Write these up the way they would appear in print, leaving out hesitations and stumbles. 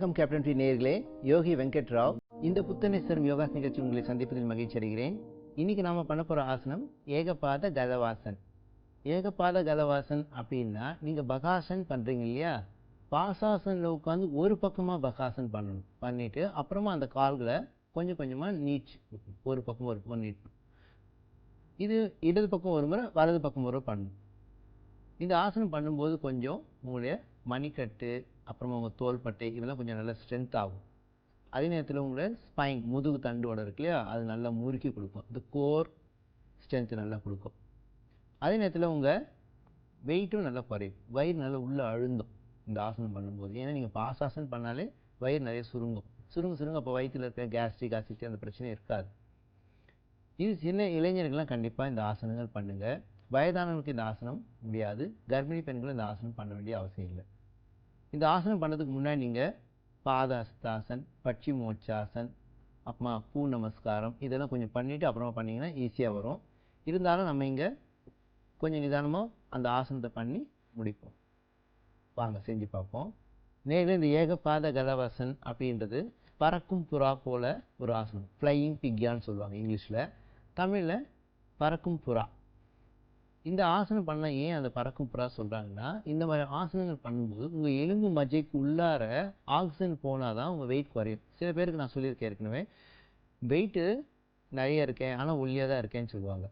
வணக்கம் captain D நேயர்களே, யோகி வெங்கட் ராவ். இந்த புத்தனேஸ்வரம் யோகா நிகழ்ச்சி உங்களை சந்திப்பதில் மகிழ்ச்சி அடைகிறேன். இன்னைக்கு நாம பண்ண போற ஆசனம் ஏகபாத கதவாசன். ஏகபாத கதவாசன் அப்படின்னா நீங்க பகாசன் பண்றீங்க இல்லையா, பாசாசன்ல உட்காந்து ஒரு பக்கமா பகாசன் பண்ணணும். பண்ணிட்டு அப்புறமா அந்த கால்களை கொஞ்சம் கொஞ்சமா நீட், ஒரு பக்கம் நீட். இது இடது பக்கம் ஒரு முறை, வலது பக்கம் ஒரு முறை பண்ணணும். இந்த ஆசனம் பண்ணும்போது கொஞ்சம் உங்களுடைய மணிக்கட்டு, அப்புறமா உங்கள் தோள்பட்டை இதெல்லாம் கொஞ்சம் நல்லா ஸ்ட்ரென்த் ஆகும். அதே நேரத்தில் உங்களோட ஸ்பைன், முதுகு தண்டோட இருக்கு இல்லையா, அது நல்லா முறுக்கி கொடுக்கும். இந்த கோர் ஸ்ட்ரென்த்து நல்லா கொடுக்கும். அதே நேரத்தில் உங்கள் வெயிட்டும் நல்லா குறையும். வயிறு நல்லா உள்ளே அழுந்தும் இந்த ஆசனம் பண்ணும்போது. ஏன்னா நீங்கள் பாசாசனம் பண்ணாலே வயிறு நிறைய சுருங்க அப்போ வயிற்றில் இருக்க கேஸ்ட்ரிக் அசிட்டி அந்த பிரச்சனை இருக்காது. இது சின்ன இளைஞர்கள்லாம் கண்டிப்பாக இந்த ஆசனங்கள் பண்ணுங்கள். வயதானவங்களுக்கு இந்த ஆசனம் முடியாது. கர்ப்பிணி பெண்களும் இந்த ஆசனம் பண்ண வேண்டிய அவசியம் இல்லை. இந்த ஆசனம் பண்ணதுக்கு முன்னாடி நீங்கள் பாதஹஸ்தாசன், பட்சி மோட்சாசன், அப்புறமா பூ நமஸ்காரம் இதெல்லாம் கொஞ்சம் பண்ணிவிட்டு அப்புறமா பண்ணிங்கன்னா ஈஸியாக வரும். இருந்தாலும் நம்ம இங்கே கொஞ்சம் நிதானமாக அந்த ஆசனத்தை பண்ணி முடிப்போம். வாங்க செஞ்சு பார்ப்போம். நேரில் இந்த ஏகபாத கதவாசன் அப்படின்றது பறக்கும் புறா போல ஒரு ஆசனம். ஃப்ளையிங் பிக்யான்னு சொல்லுவாங்க இங்கிலீஷில். தமிழில் பறக்கும் புறா. இந்த ஆசனம் பண்ணால் ஏன் அந்த பறக்கும் புறா சொல்கிறாங்கன்னா, இந்த மாதிரி ஆசனங்கள் பண்ணும்போது உங்கள் எலும்பு மஜ்ஜைக்கு உள்ளார ஆக்சிஜன் போனால் தான் உங்கள் வெயிட் குறையும். சில பேருக்கு நான் சொல்லியிருக்கேன் ஏற்கனவே, வெயிட்டு நிறைய இருக்கேன் ஆனால் ஒல்லியாக தான் இருக்கேன்னு சொல்லுவாங்க.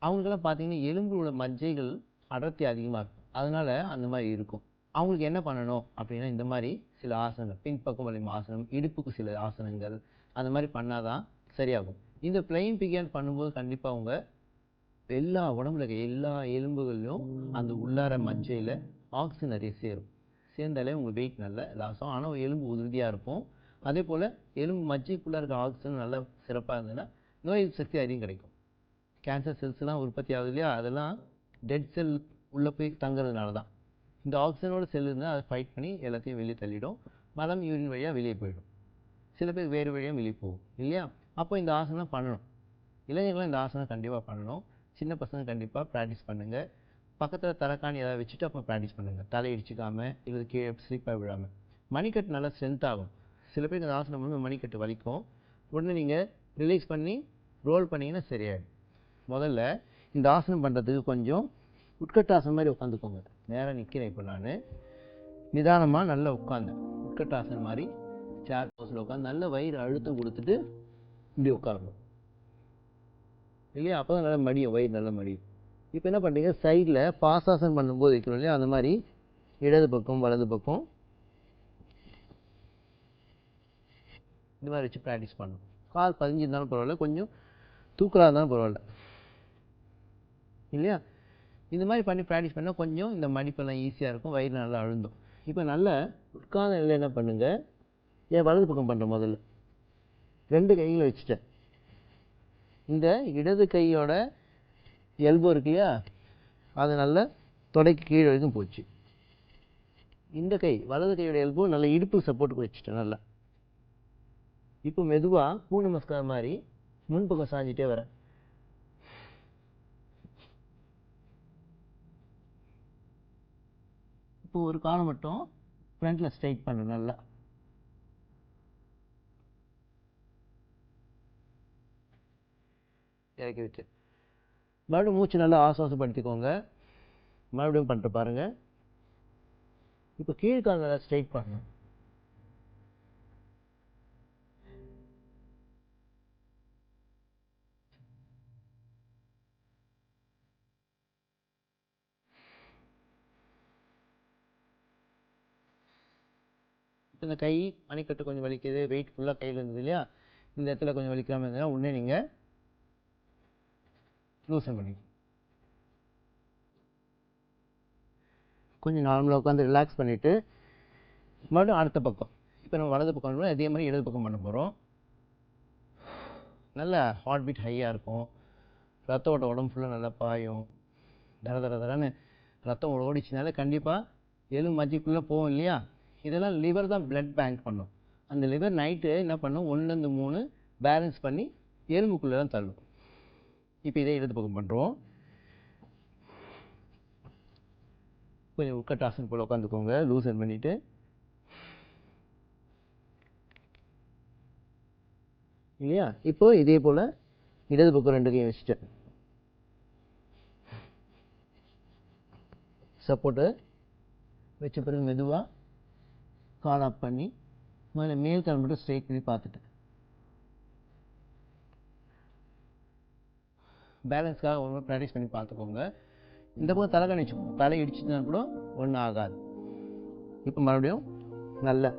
அவங்களுக்கெல்லாம் பார்த்தீங்கன்னா எலும்புல மஜ்ஜைகள் அடர்த்தி அதிகமாக இருக்கும். அதனால் அந்த மாதிரி இருக்கும். அவங்களுக்கு என்ன பண்ணணும் அப்படின்னா, இந்த மாதிரி சில ஆசனங்கள், பின்பக்கம் வளையும் ஆசனம், இடுப்புக்கு சில ஆசனங்கள் அந்த மாதிரி பண்ணால் தான் சரியாகும். இந்த ஃப்ளையிங் பிக்யான் பண்ணும்போது கண்டிப்பாக அவங்க எல்லா உடம்புல இருக்க எல்லா எலும்புகளிலும் அந்த உள்ளார மஜ்ஜையில் ஆக்சிஜன் நிறைய சேர்ந்தாலே உங்கள் வெயிட் நல்லா லாஸ் ஆகும். ஆனால் எலும்பு உறுதியாக இருக்கும். அதே போல் எலும்பு மஜ்ஜைக்குள்ளே இருக்க ஆக்சிஜன் நல்லா சிறப்பாக இருந்ததுன்னா நோய் சக்தி அதிகம் கிடைக்கும். கேன்சர் செல்ஸ்லாம் உற்பத்தி ஆகுது இல்லையா, அதெல்லாம் டெட் செல் உள்ளே போய் தங்குறதுனால தான். இந்த ஆக்சிஜனோட செல் இருந்தால் அதை ஃபைட் பண்ணி எல்லாத்தையும் வெளியே தள்ளிடும். மலம் யூரின் வழியாக வெளியே போயிடும். சில பேர் வேறு வழியாக வெளியே போகும் இல்லையா. அப்போ இந்த ஆசனம் பண்ணணும். இளைஞர்களும் இந்த ஆசனம் கண்டிப்பாக பண்ணணும். சின்ன பசங்க கண்டிப்பாக ப்ராக்டிஸ் பண்ணுங்கள். பக்கத்தில் தலைக்காணி ஏதாவது வச்சுட்டு அப்போ ப்ராக்டிஸ் பண்ணுங்கள். தலை இடிச்சிக்காமல் இல்லை கீழே ஸ்லிப்பாக விடாமல். மணிக்கட்டு நல்லா ஸ்ட்ரென்த் ஆகும். சில பேருக்கு இந்த ஆசனம் வந்து மணிக்கட்டு வலிக்கும். உடனே நீங்கள் ரிலீஸ் பண்ணி ரோல் பண்ணிங்கன்னா சரியாயிடும். முதல்ல இந்த ஆசனம் பண்ணுறதுக்கு கொஞ்சம் உட்கட்டாசனம் மாதிரி உட்காந்துக்கோங்க. நேராக நிற்கிறேன். இப்போ நான் நிதானமாக நல்லா உட்காந்தேன். உட்கட்டாசனம் மாதிரி சேர் போஸில் உட்காந்து நல்ல வயிறு அழுத்தம் கொடுத்துட்டு இப்படி உட்காரணும் இல்லையா. அப்போ தான் நல்லா மடியும், வயிறு நல்லா மடியும். இப்போ என்ன பண்ணுறீங்க, சைடில் பாசாசனம் பண்ணும்போது வைக்கணும் இல்லையா, அந்த மாதிரி இடது பக்கம் வலது பக்கம் இந்த மாதிரி வச்சு ப்ராக்டிஸ் பண்ணணும். கால் பதிஞ்சு இருந்தாலும் பரவாயில்ல, கொஞ்சம் தூக்கலாக இருந்தாலும் பரவாயில்ல இல்லையா. இந்த மாதிரி பண்ணி ப்ராக்டிஸ் பண்ணால் கொஞ்சம் இந்த மடிப்பெல்லாம் ஈஸியாக இருக்கும், வயிறு நல்லா அழுந்தும். இப்போ நல்லா உட்கார்ந்த நிலையில் என்ன பண்ணுங்கள், ஏன் வலது பக்கம் பண்ணுறேன். முதல்ல 2 கைகளை வச்சுட்டேன். இந்த இடது கையோட எல்போ இருக்கு இல்லையா, அது நல்லா தொடைக்கு கீழே வரைக்கும் போச்சு. இந்த கை வலது கையோட எல்போ நல்லா இடுப்பு சப்போர்ட்டுக்கு வச்சுட்டேன் நல்லா. இப்போ மெதுவாக பூ நமஸ்காரம் மாதிரி முன்பக்கம் சாஞ்சிட்டே வரேன். இப்போ ஒரு காலை மட்டும் ஃப்ரண்ட்டில் ஸ்ட்ரைட் பண்ணுறேன் நல்லா. இறக்கி வச்சு மறுபடியும் மூச்சு நல்லா ஆசுவாசப்படுத்திக்கோங்க. மறுபடியும் பண்ணிட்டு பாருங்கள். இப்போ கீழ்கால் நல்லா ஸ்ட்ரைட் பண்ணணும். இந்த கை மணிக்கட்டு கொஞ்சம் வலிக்குது, வெயிட் ஃபுல்லாக கையில் இருந்தது இல்லையா, இந்த இடத்துல கொஞ்சம் வலிக்காமல் இருந்ததுன்னா உடனே நீங்கள் லூசன் பண்ணி கொஞ்சம் நார்மலாக உட்காந்து ரிலாக்ஸ் பண்ணிவிட்டு மறுபடியும் அடுத்த பக்கம். இப்போ நம்ம வலது பக்கம் பண்ணணும், அதே மாதிரி இடது பக்கம் பண்ண போகிறோம். நல்லா ஹார்ட் பீட் ஹையாக இருக்கும். ரத்த ஓட்ட உடம்பு ஃபுல்லாக நல்லா பாயும். தரன்னு ரத்தம் ஓடிச்சுனால கண்டிப்பாக எலும்பு மஜ்ஜைக்குள்ளே போகும் இல்லையா. இதெல்லாம் லிவர் தான் பிளட் பேங்க் பண்ணும். அந்த லிவர் நைட்டு என்ன பண்ணும், 1லேருந்து 3 பேலன்ஸ் பண்ணி எலும்புக்குள்ளே தான் தள்ளும். இப்போ இதே இடது பக்கம் பண்ணுறோம். கொஞ்சம் உட்கட்டாசன் போல் உட்காந்துக்கோங்க, லூசன் பண்ணிவிட்டு இல்லையா? இப்போ இதே போல் இடது பக்கம் 2 கையும் வச்சுட்டு சப்போர்ட்டு வச்ச பிறகு மெதுவாக கால் அப் பண்ணி மேலே மேல் கால் மட்டும் ஸ்ட்ரைட் பண்ணி பார்த்துட்டு பேலன்ஸ்க்காக ஒரு ப்ராக்டிஸ் பண்ணி பார்த்துக்கோங்க. இந்த பக்கம் தலை கணிச்சுக்கோங்க. தலை இடிச்சுட்டுனா கூட ஒன்றும் ஆகாது. இப்போ மறுபடியும் நல்ல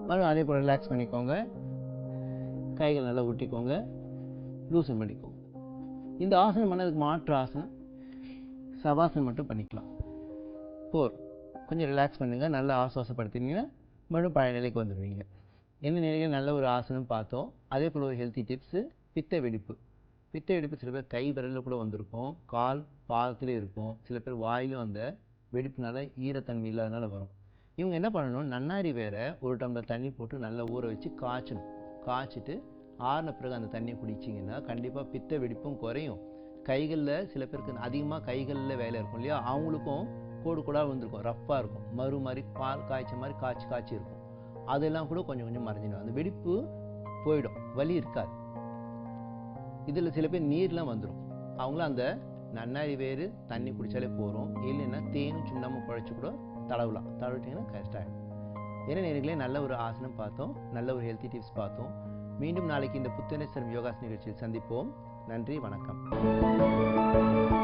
மறுபடியும் அதே போல் ரிலாக்ஸ் பண்ணிக்கோங்க. கைகள் நல்லா ஒட்டிக்கோங்க, லூசன் பண்ணிக்கோங்க. இந்த ஆசனம் பண்ணதுக்கு மாற்று ஆசனம் சவாசனம் மட்டும் பண்ணிக்கலாம். கொஞ்சம் ரிலாக்ஸ் பண்ணுங்கள். நல்லா ஆசுவாசப்படுத்தினீங்கன்னா மறுபடியும் பழைய நிலைக்கு வந்துடுவீங்க. என்ன நிலையில் நல்ல ஒரு ஆசனம் பார்த்தோம். அதே போல் ஒரு ஹெல்த்தி டிப்ஸு பித்த வெடிப்பு. பித்த வெடிப்பு சில பேர் கை விரலில் கூட வந்திருக்கும், கால் பாதத்திலே இருக்கும், சில பேர் வாயிலும் அந்த வெடிப்புனால ஈரத்தன்மை இல்லாதனால வரும். இவங்க என்ன பண்ணணும், நன்னாரி வேற ஒரு டம்ளர் தண்ணி போட்டு நல்லா ஊற வச்சு காய்ச்சணும். காய்ச்சிட்டு ஆறின பிறகு அந்த தண்ணியை குடிச்சிங்கன்னா கண்டிப்பாக பித்த வெடிப்பும் குறையும். கைகளில் சில பேருக்கு அதிகமாக கைகளில் வேலை இருக்கும் இல்லையா, அவங்களுக்கும் கோடு கூட வந்திருக்கும், ரஃப்பாக இருக்கும், மறு மாதிரி பால் காய்ச்ச மாதிரி காய்ச்சி இருக்கும். அதெல்லாம் கூட கொஞ்சம் கொஞ்சம் மறைஞ்சிடும். அந்த வெடிப்பு போயிடும், வலி இருக்காது. இதில் சில பேர் நீர்லாம் வந்துடும். அவங்களும் அந்த நன்னாரி வேறு தண்ணி குடித்தாலே போகிறோம். இல்லைன்னா தேனும் சுண்ணாமும் குழைச்சி கூட தடவலாம். தடவிட்டிங்கன்னா கஷ்டம். ஏன்னா நேர்களே நல்ல ஒரு ஆசனம் பார்த்தோம், நல்ல ஒரு ஹெல்த்தி டிப்ஸ் பார்த்தோம். மீண்டும் நாளைக்கு இந்த புத்துணர்ச்சி யோகாசன நிகழ்ச்சியில் சந்திப்போம். நன்றி, வணக்கம்.